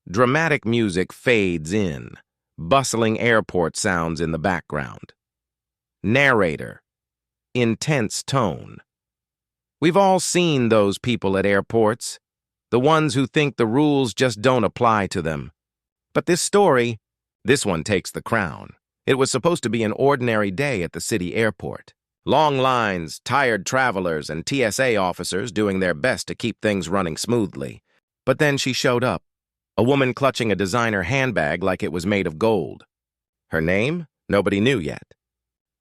Dramatic music fades in, bustling airport sounds in the background. Narrator, intense tone. We've all seen those people at airports, the ones who think the rules just don't apply to them. But this one takes the crown. It was supposed to be an ordinary day at the city airport. Long lines, tired travelers, and TSA officers doing their best to keep things running smoothly. But then she showed up, a woman clutching a designer handbag like it was made of gold. Her name? Nobody knew yet.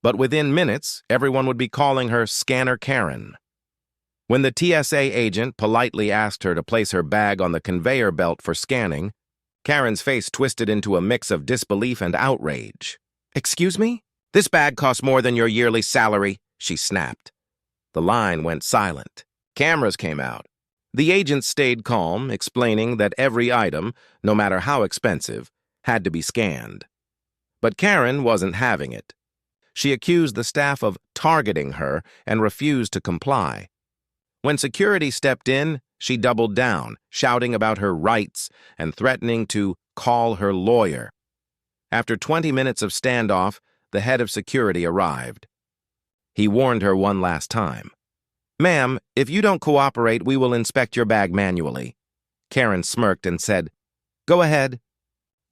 But within minutes, everyone would be calling her Scanner Karen. When the TSA agent politely asked her to place her bag on the conveyor belt for scanning, Karen's face twisted into a mix of disbelief and outrage. "Excuse me? This bag costs more than your yearly salary," she snapped. The line went silent. Cameras came out. The agent stayed calm, explaining that every item, no matter how expensive, had to be scanned. But Karen wasn't having it. She accused the staff of targeting her and refused to comply. When security stepped in, she doubled down, shouting about her rights and threatening to call her lawyer. After 20 minutes of standoff, the head of security arrived. He warned her one last time. "Ma'am, if you don't cooperate, we will inspect your bag manually." Karen smirked and said, "Go ahead."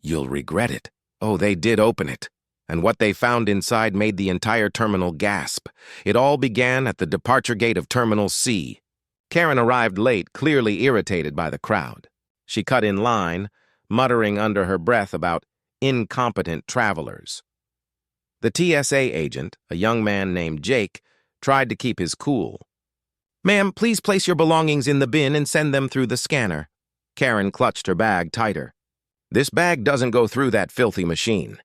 "You'll regret it." Oh, they did open it. And what they found inside made the entire terminal gasp. It all began at the departure gate of Terminal C. Karen arrived late, clearly irritated by the crowd. She cut in line, muttering under her breath about incompetent travelers. The TSA agent, a young man named Jake, tried to keep his cool. "Ma'am, please place your belongings in the bin and send them through the scanner." Karen clutched her bag tighter. "This bag doesn't go through that filthy machine.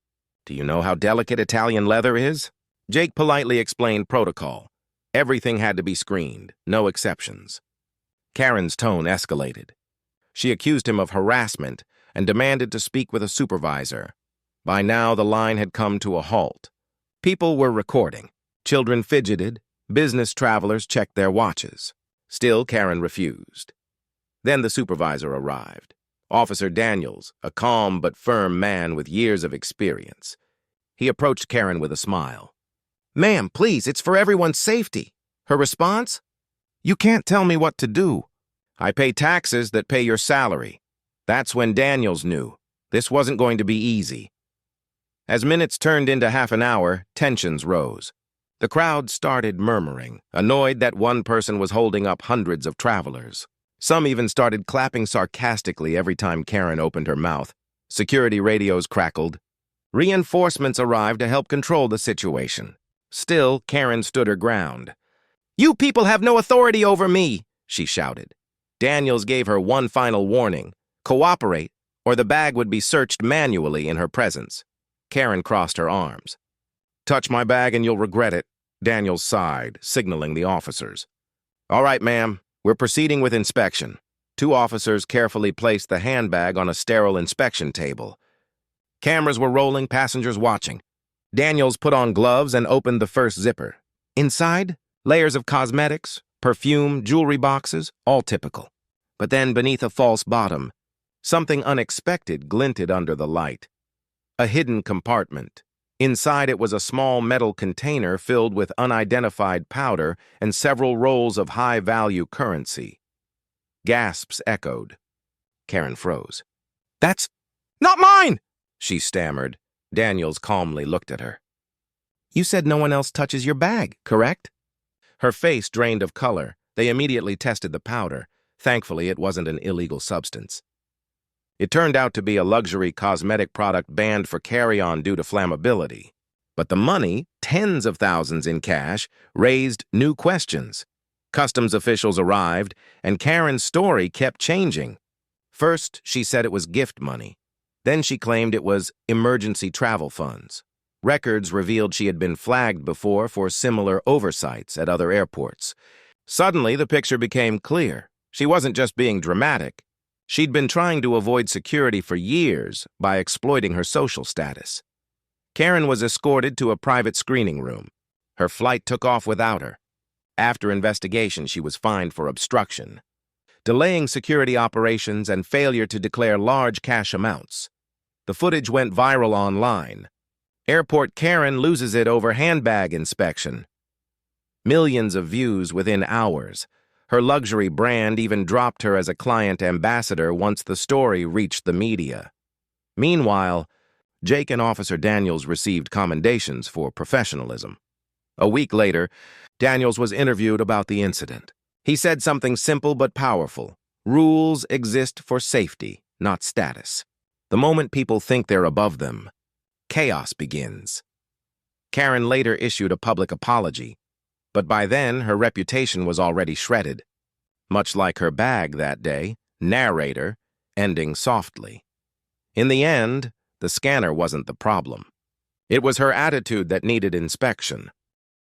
Do you know how delicate Italian leather is?" Jake politely explained protocol. Everything had to be screened, no exceptions. Karen's tone escalated. She accused him of harassment and demanded to speak with a supervisor. By now, the line had come to a halt. People were recording. Children fidgeted. Business travelers checked their watches. Still, Karen refused. Then the supervisor arrived. Officer Daniels, a calm but firm man with years of experience. He approached Karen with a smile. "Ma'am, please, it's for everyone's safety." Her response? "You can't tell me what to do. I pay taxes that pay your salary." That's when Daniels knew. This wasn't going to be easy. As minutes turned into half an hour, tensions rose. The crowd started murmuring, annoyed that one person was holding up hundreds of travelers. Some even started clapping sarcastically every time Karen opened her mouth. Security radios crackled. Reinforcements arrived to help control the situation. Still, Karen stood her ground. "You people have no authority over me," she shouted. Daniels gave her one final warning. Cooperate, or the bag would be searched manually in her presence. Karen crossed her arms. "Touch my bag and you'll regret it," Daniels sighed, signaling the officers. "All right, ma'am. We're proceeding with inspection." Two officers carefully placed the handbag on a sterile inspection table. Cameras were rolling, passengers watching. Daniels put on gloves and opened the first zipper. Inside, layers of cosmetics, perfume, jewelry boxes, all typical. But then beneath a false bottom, something unexpected glinted under the light. A hidden compartment. Inside it was a small metal container filled with unidentified powder and several rolls of high-value currency. Gasps echoed. Karen froze. "That's not mine!" she stammered. Daniels calmly looked at her. "You said no one else touches your bag, correct?" Her face drained of color. They immediately tested the powder. Thankfully, it wasn't an illegal substance. It turned out to be a luxury cosmetic product banned for carry-on due to flammability. But the money, tens of thousands in cash, raised new questions. Customs officials arrived, and Karen's story kept changing. First, she said it was gift money. Then she claimed it was emergency travel funds. Records revealed she had been flagged before for similar oversights at other airports. Suddenly, the picture became clear. She wasn't just being dramatic. She'd been trying to avoid security for years by exploiting her social status. Karen was escorted to a private screening room. Her flight took off without her. After investigation, she was fined for obstruction. delaying security operations and failure to declare large cash amounts. The footage went viral online. Airport Karen loses it over handbag inspection. Millions of views within hours. Her luxury brand even dropped her as a client ambassador once the story reached the media. Meanwhile, Jake and Officer Daniels received commendations for professionalism. A week later, Daniels was interviewed about the incident. He said something simple but powerful. Rules exist for safety, not status. The moment people think they're above them, chaos begins. Karen later issued a public apology, but by then her reputation was already shredded. Much like her bag that day, narrator, ending softly. In the end, the scanner wasn't the problem. It was her attitude that needed inspection.